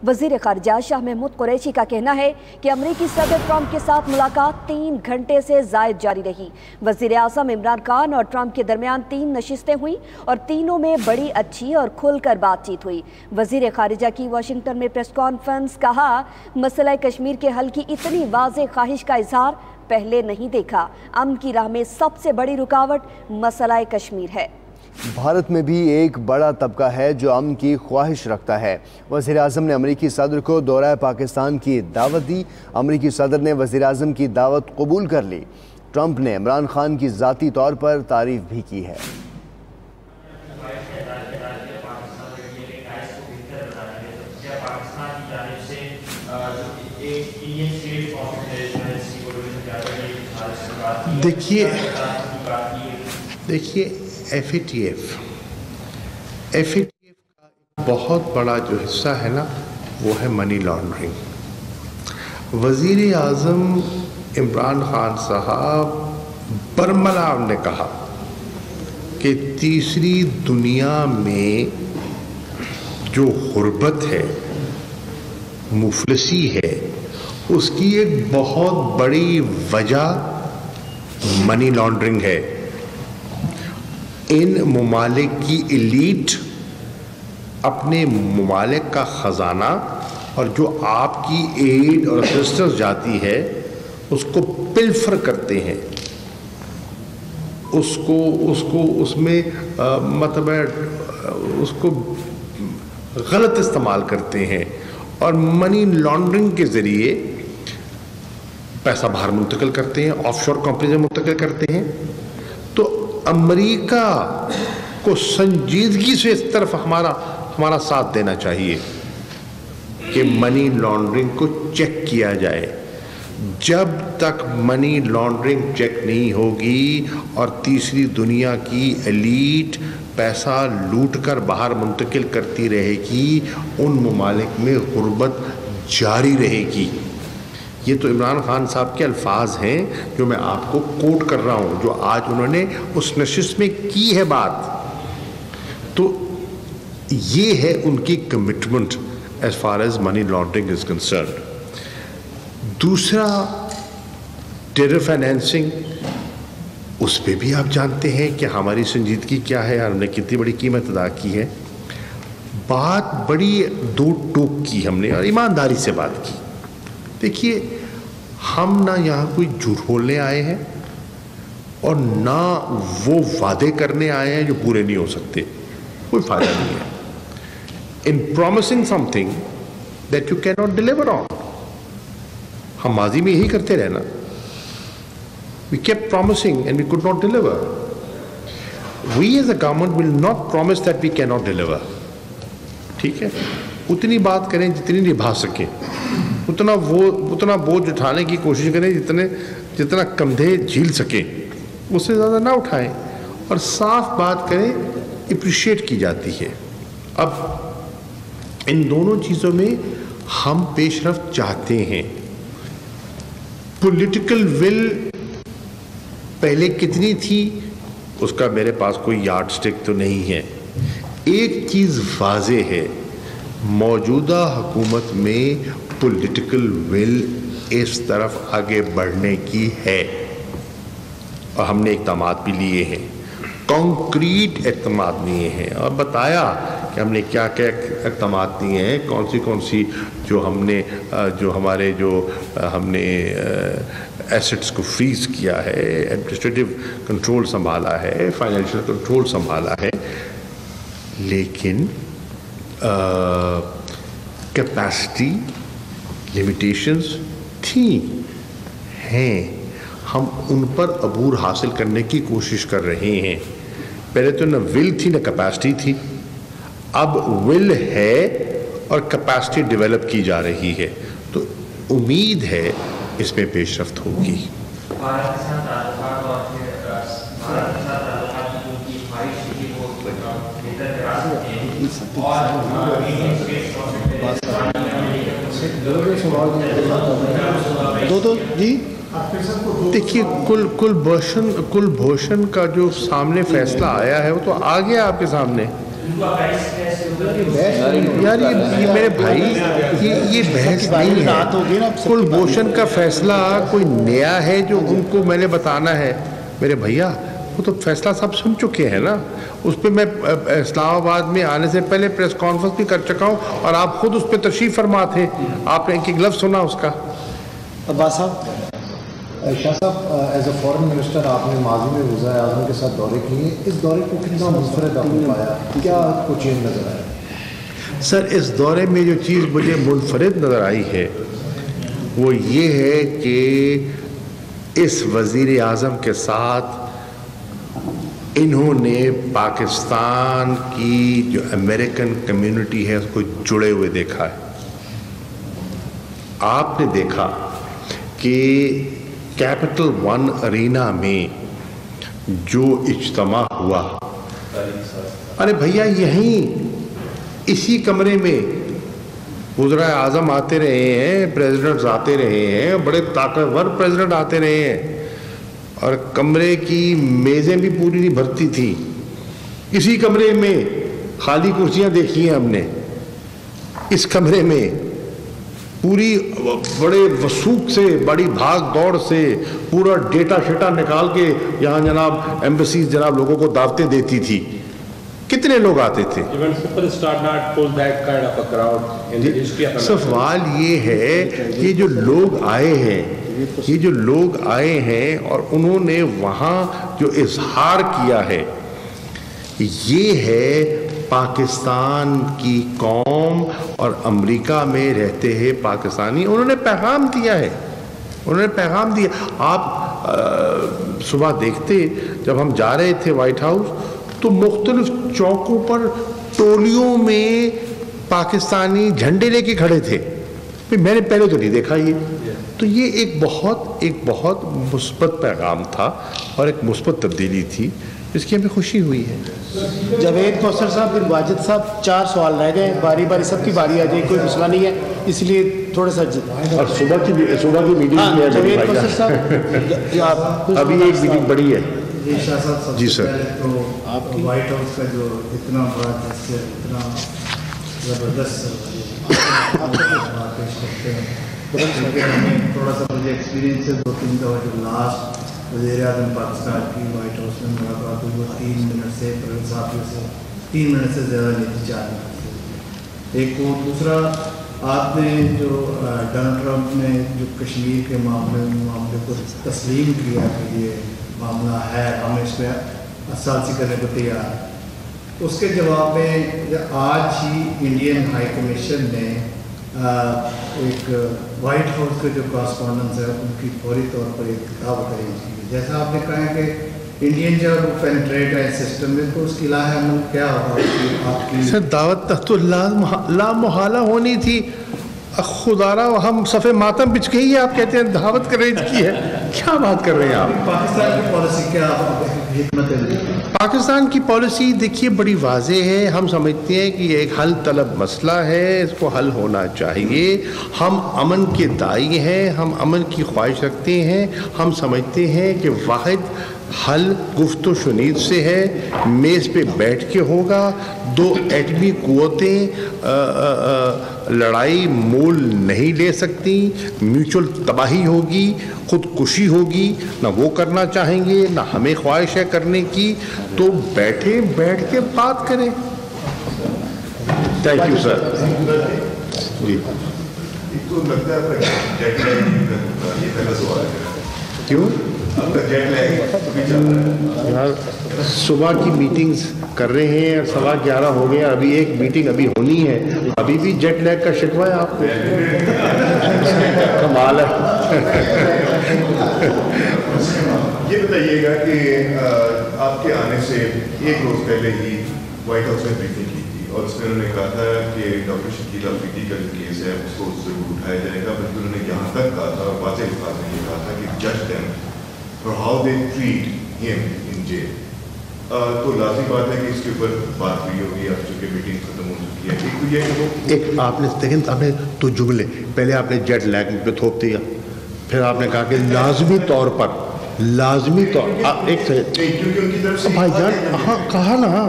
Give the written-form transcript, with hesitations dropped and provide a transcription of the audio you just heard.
وزیر خارجہ شاہ محمود قریشی کا کہنا ہے کہ امریکی صدر ٹرمپ کے ساتھ ملاقات 3 گھنٹے سے زائد جاری رہی۔ وزیر اعظم عمران خان اور ٹرمپ کے درمیان 3 نشستیں ہوئیں اور تینوں میں بڑی اچھی اور کھل کر بات چیت ہوئی۔ وزیر خارجہ کی واشنگٹن میں پریس کانفرنس، کہا مسئلہ کشمیر کے حل کی اتنی واضح خواہش کا اظہار پہلے نہیں دیکھا۔ امن کی راہ میں سب سے بڑی رکاوٹ مسئلہ کشمیر ہے۔ بھارت میں بھی ایک بڑا طبقہ ہے جو امن کی خواہش رکھتا ہے۔ وزیر اعظم نے امریکی صدر کو دورہ پاکستان کی دعوت دی۔ امریکی صدر نے وزیر اعظم کی دعوت قبول کر لی۔ ٹرمپ نے عمران خان کی ذاتی طور پر تعریف بھی کی ہے۔ دیکھیے FATF کا بہت بڑا جو حصہ ہے نا وہ ہے منی لانڈرنگ۔ وزیر اعظم عمران خان صاحب برملا نے کہا کہ تیسری دنیا میں جو غربت ہے، مفلسی ہے، اس کی ایک بہت بڑی وجہ منی لانڈرنگ ہے۔ ان ممالک کی ایلیٹ اپنے ممالک کا خزانہ اور جو آپ کی ایڈ اور اسسٹنس جاتی ہے اس کو پلفر کرتے ہیں، اس میں مطلب اس کو غلط استعمال کرتے ہیں اور منی لانڈرنگ کے ذریعے پیسہ باہر منتقل کرتے ہیں، آف شور کمپنیز میں منتقل کرتے ہیں۔ تو امریکہ کو سنجیدگی سے اس طرف ہمارا ساتھ دینا چاہیے کہ منی لانڈرنگ کو چیک کیا جائے۔ جب تک منی لانڈرنگ چیک نہیں ہوگی اور تیسری دنیا کی ایلیٹ پیسہ لوٹ کر باہر منتقل کرتی رہے گی، ان ممالک میں غربت جاری رہے گی۔ یہ تو عمران خان صاحب کے الفاظ ہیں جو میں آپ کو کوٹ کر رہا ہوں، جو آج انہوں نے اس نشست میں کی ہے بات۔ تو یہ ہے ان کی commitment as far as money laundering is concerned. دوسرا ٹیرر فائنینسنگ، اس پہ بھی آپ جانتے ہیں کہ ہماری سنجیدگی کیا ہے، ہم نے کتنی بڑی قیمت ادا کی ہے۔ بات بڑی دو ٹوک کی ہم نے اور ایمانداری سے بات کی۔ دیکھیے، ہم نہ یہاں کوئی جھوٹ بولنے آئے ہیں اور نہ وہ وعدے کرنے آئے ہیں جو پورے نہیں ہو سکتے، کوئی فائدہ نہیں ہے۔ In promising something that you can not deliver on, ہم ماضی میں یہی کرتے رہنا۔ We kept promising and we could not deliver. We as a government will not promise that we cannot deliver. ٹھیک ہے، اتنی بات کریں جتنی نبھا سکیں، اتنا بوجھ اٹھانے کی کوشش کریں جتنا کندھے جھیل سکیں، اس سے زیادہ نہ اٹھائیں، اور صاف بات کریں، اپریشیٹ کی جاتی ہے۔ اب ان دونوں چیزوں میں ہم پیش رفت چاہتے ہیں۔ پولیٹیکل ول پہلے کتنی تھی اس کا میرے پاس کوئی یارڈ سٹک تو نہیں ہے۔ ایک چیز واضح ہے، موجودہ حکومت میں پولیٹیکل ول اس طرف آگے بڑھنے کی ہے اور ہم نے اقدامات بھی لیے ہیں، کانکریٹ اقدامات لیے ہیں اور بتایا کہ ہم نے کیا کیا اقدامات لیے ہیں، کون سی جو ہم نے ایسٹس کو فریز کیا ہے، ایڈمنسٹریٹو کنٹرول سنبھالا ہے، فائنینشیل کنٹرول سنبھالا ہے، لیکن کیپیسٹی لیمیٹیشنز تھیں، ہیں، ہم ان پر عبور حاصل کرنے کی کوشش کر رہے ہیں۔ پہلے تو نہ ول تھی نہ کیپیسٹی تھی، اب ول ہے اور کیپیسٹی ڈیولپ کی جا رہی ہے، تو امید ہے اس میں پیش رفت ہوگی۔ جی دیکھیے، کل بھوشن کا جو سامنے فیصلہ آیا ہے وہ تو آ گیا آپ کے سامنے۔ یار یہ میرے بھائی یہ بحث نہیں ہے. کلبھوشن کا فیصلہ کوئی نیا ہے جو ان کو میں نے بتانا ہے؟ میرے بھیا وہ تو فیصلہ سب سن چکے ہیں نا. اس پہ میں اسلام آباد میں آنے سے پہلے پریس کانفرنس بھی کر چکا ہوں اور آپ خود اس پہ تشریف فرما تھے. آپ نے ایک لفظ سنا اس کا؟ عباس صاحب، شاہ صاحب، ایز اے فورن منسٹر آپ نے ماضی میں وزرائے اعظم کے ساتھ دورے کیے. اس دورے کو کتنا منفرد آپ نے پایا؟ کیا آپ کو چینج نظر آیا؟ سر اس دورے میں جو چیز مجھے منفرد نظر آئی ہے وہ یہ ہے کہ اس وزیر اعظم کے ساتھ انہوں نے پاکستان کی جو امریکن کمیونٹی ہے اس کو جڑے ہوئے دیکھا ہے. آپ نے دیکھا کہ کیپٹل ون ارینا میں جو اجتماع ہوا، ارے بھیا یہیں اسی کمرے میں وزرائے اعظم آتے رہے ہیں، پریزیڈنٹس آتے رہے ہیں، بڑے طاقتور پریزیڈنٹ آتے رہے ہیں، اور کمرے کی میزیں بھی پوری نہیں بھرتی تھیں. اسی کمرے میں خالی کرسیاں دیکھی ہیں ہم نے. اس کمرے میں پوری بڑے وثوق سے، بڑی بھاگ دوڑ سے پورا ڈیٹا شیٹا نکال کے یہاں جناب ایمبیسیز جناب لوگوں کو دعوتیں دیتی تھی. کتنے لوگ آتے تھے؟ سوال یہ ہے کہ جو لوگ آئے ہیں، یہ جو لوگ آئے ہیں اور انہوں نے وہاں جو اظہار کیا ہے یہ ہے پاکستان کی قوم اور امریکہ میں رہتے ہیں پاکستانی. انہوں نے پیغام دیا ہے، انہوں نے پیغام دیا. آپ صبح دیکھتے جب ہم جا رہے تھے وائٹ ہاؤس تو مختلف چوکوں پر ٹولیوں میں پاکستانی جھنڈے لے کے کھڑے تھے. میں نے پہلے تو نہیں دیکھا یہ. تو یہ ایک بہت مثبت پیغام تھا اور ایک مثبت تبدیلی تھی جس کی ہمیں خوشی ہوئی ہے. جاوید کوثر صاحب، پھر واجد صاحب، 4 سوال رہ گئے. باری باری سب کی باری آ جائے، کوئی مسئلہ نہیں ہے، اس لیے تھوڑا سا اور صبح کی میٹنگ ہے. جاوید کوثر صاحب ابھی ایک میٹنگ بڑی ہے. جی سر. تو آپ کی وائٹ ہاؤس کا جو اتنا بڑا اتنا زبردست پیش کرتے ہیں، ہمیں تھوڑا سا مجھے ایکسپیرینس ہے 2-3 دفعہ جو لاسٹ وزیر اعظم پاکستان کی وائٹ ہاؤس میں ملاقات ہوئی وہ 3 منٹ سے پرویز صاحب سے 3 منٹ سے زیادہ نہیں تھی، 4 منٹ سے. ایک وہ دوسرا، آپ نے جو ڈونلڈ ٹرمپ نے جو کشمیر کے معاملے کو تسلیم کیا کہ یہ معاملہ ہے، ہم اس پہ سازی کرنے کو تیار ہیں، اس کے جواب میں آج ہی انڈین ہائی کمیشن نے ایک وائٹ ہاؤس کے جو کارسپونڈنس ہے ان کی فوری طور پر ایک دعوت ارینج کی. جیسا آپ نے کہا کہ انڈین جب پینٹریٹ ہے سسٹم میں تو اس کی لاہ عمل کیا ہوگا؟ آپ کی سر دعوت تو لا محالہ ہونی تھی. خدارا ہم صفحے ماتم بچ گئی ہے، آپ کہتے ہیں دعوت ارینج کی ہے. کیا بات کر رہے ہیں آپ؟ پاکستان کی پالیسی کیا حکمت ہے؟ پاکستان کی پالیسی دیکھیے بڑی واضح ہے. ہم سمجھتے ہیں کہ یہ ایک حل طلب مسئلہ ہے، اس کو حل ہونا چاہیے. ہم امن کے داعی ہیں، ہم امن کی خواہش رکھتے ہیں. ہم سمجھتے ہیں کہ واحد حل گفت و شنید سے ہے، میز پہ بیٹھ کے ہوگا. 2 ایٹمی قوتیں لڑائی مول نہیں لے سکتی، میوچل تباہی ہوگی، خودکشی ہوگی. نہ وہ کرنا چاہیں گے نہ ہمیں خواہش ہے کرنے کی. تو بیٹھ کے بات کریں. Thank you sir. جی کیوں یار صبح کی میٹنگز کر رہے ہیں، 11:15 ہو گئے. ابھی ایک میٹنگ ابھی ہونی ہے، ابھی بھی جیٹ لیگ کا شکوہ ہے آپ کو؟ کمال ہے. یہ بتائیے گا کہ آپ کے آنے سے 1 روز پہلے ہی وائٹ ہاؤس میں بریفنگ کی تھی اور اس میں انہوں نے کہا تھا کہ ڈاکٹر شکیل افریدی کا جو کیس ہے اس کو ضرور اٹھایا جائے گا. بلکہ انہوں نے یہاں تک کہا تھا اور واضح الفاظ میں یہ کہا تھا کہ جج them for how they treat him in jail. تو لازمی بات ہے کہ اس کے اوپر بات ہوئی ہوگی اب چونکہ میٹنگ ختم ہو چکی ہے. ایک تو یہ کہ وہ ایک آپ نے دیکھیں آپ نے تو جملے پہلے آپ نے جیٹ لیگ پہ تھوپ دیا، پھر آپ نے کہا کہ لازمی طور ایک کیونکہ ان کی طرف سے بھائی جان ہاں